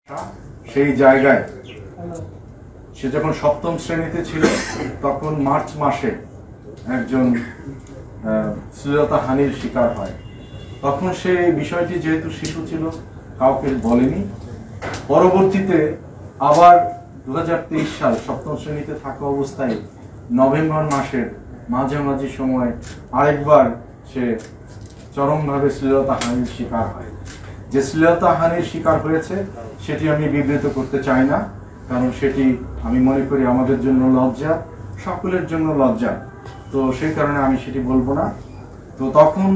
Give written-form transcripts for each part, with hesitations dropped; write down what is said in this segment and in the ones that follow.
সেই জায়গায় সে যখন সপ্তম শ্রেণীতে ছিল তখন মার্চ মাসে একজন শ্লীলতাহানির শিকার হয়। তখন সে এই বিষয়টি যেহেতু শিশু ছিল কাউকে বলেনি। পরবর্তীতে আবার 2023 সাল সপ্তম শ্রেণীতে থাকা অবস্থায় নভেম্বর মাসের মাঝামাঝি সময় আরেকবার সে চরমভাবে শ্লীলতাহানির শিকার হয়। যে শ্লীলতাহানির শিকার হয়েছে সেটি আমি বিবৃত করতে চাই না, কারণ সেটি আমি মনে করি আমাদের জন্য লজ্জা, সকলের জন্য লজ্জা। তো সেই কারণে আমি সেটি বলবো না। তো তখন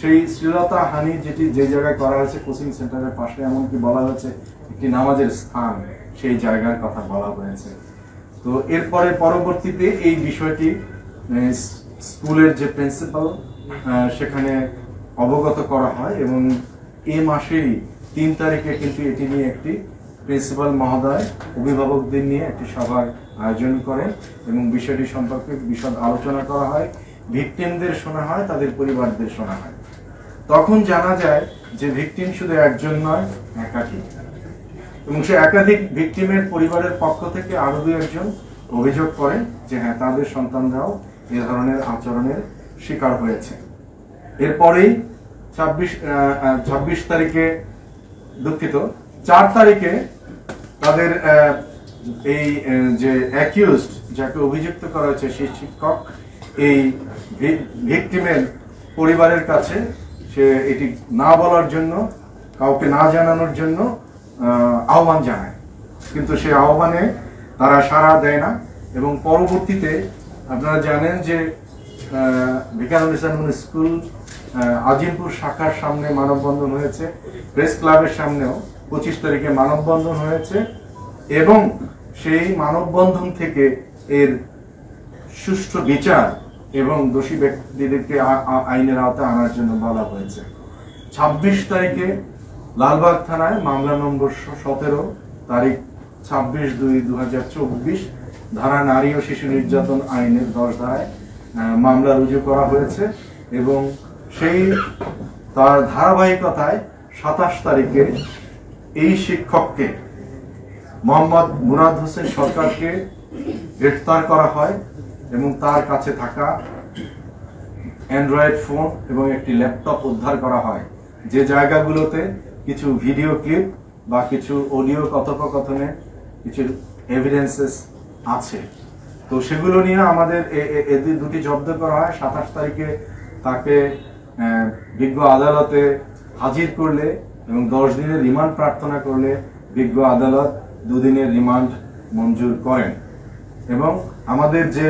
সেই শ্লীলতাহানি যেটি যে জায়গায় করা হয়েছে কোচিং সেন্টারের পাশে, এমনকি বলা হয়েছে একটি নামাজের স্থান, সেই জায়গার কথা বলা হয়েছে। তো এরপরে পরবর্তীতে এই বিষয়টি স্কুলের যে প্রিন্সিপাল সেখানে অবগত করা হয় এবং এই মাসেরই 3 তারিখে কিন্তু এটি নিয়ে একটি প্রিন্সিপাল মহোদয় অভিভাবকদের নিয়ে একটি সভার আয়োজন করেন এবং বিষয়টি সম্পর্কে বিশদ আলোচনা করা হয়, ভিকটিমদের শোনা হয়, তাদের পরিবারদের শোনা হয়। তখন জানা যায় যে ভিকটিম শুধু একজন নয়, একাধিক, এবং সে একাধিক ভিকটিমের পরিবারের পক্ষ থেকে আরো 2-1 অভিযোগ করেন যে হ্যাঁ, তাদের সন্তানরাও এ ধরনের আচরণের শিকার হয়েছে। এরপরেই 26 তারিখে, দুঃখিত, 4 তারিখে তাদের এই যে অ্যাকিউজড, যাকে অভিযুক্ত করা হয়েছে, সেই শিক্ষক এই ভিকটিমের পরিবারের কাছে সে এটি না বলার জন্য, কাউকে না জানানোর জন্য আহ্বান জানায়, কিন্তু সেই আহ্বানে তারা সাড়া দেয় না। এবং পরবর্তীতে আপনারা জানেন যে ভিকারুন্নিসা স্কুল আজিমপুর শাখার সামনে মানববন্ধন হয়েছে, প্রেস ক্লাবের সামনেও 25 তারিখে মানববন্ধন হয়েছে এবং সেই মানববন্ধন থেকে এর সুষ্ঠু বিচার এবং দোষী ব্যক্তিদেরকে আইনের আওতায় আনার জন্য বলা হয়েছে। 26 তারিখে লালবাগ থানায় মামলা নম্বর 17 তারিখ 26/2/2024 ধারা নারী ও শিশু নির্যাতন আইনের 10 ধারায় মামলা রুজু করা হয়েছে এবং সেই তার ধারাবাহিকতায় 27 তারিখে এই শিক্ষককে, মোহাম্মদ মুরাদ হোসেন সরকারকে গ্রেফতার করা হয় এবং তার কাছে থাকা অ্যান্ড্রয়েড ফোন এবং একটি ল্যাপটপ উদ্ধার করা হয়, যে জায়গাগুলোতে কিছু ভিডিও ক্লিপ বা কিছু অডিও কথোপকথনে কিছু এভিডেন্সেস আছে। তো সেগুলো নিয়ে আমাদের দুটি জব্দ করা হয়। 27 তারিখে তাকে বিজ্ঞ আদালতে হাজির করলে এবং 10 দিনের রিমান্ড প্রার্থনা করলে বিজ্ঞ আদালত 2 দিনের রিমান্ড মঞ্জুর করেন। এবং আমাদের যে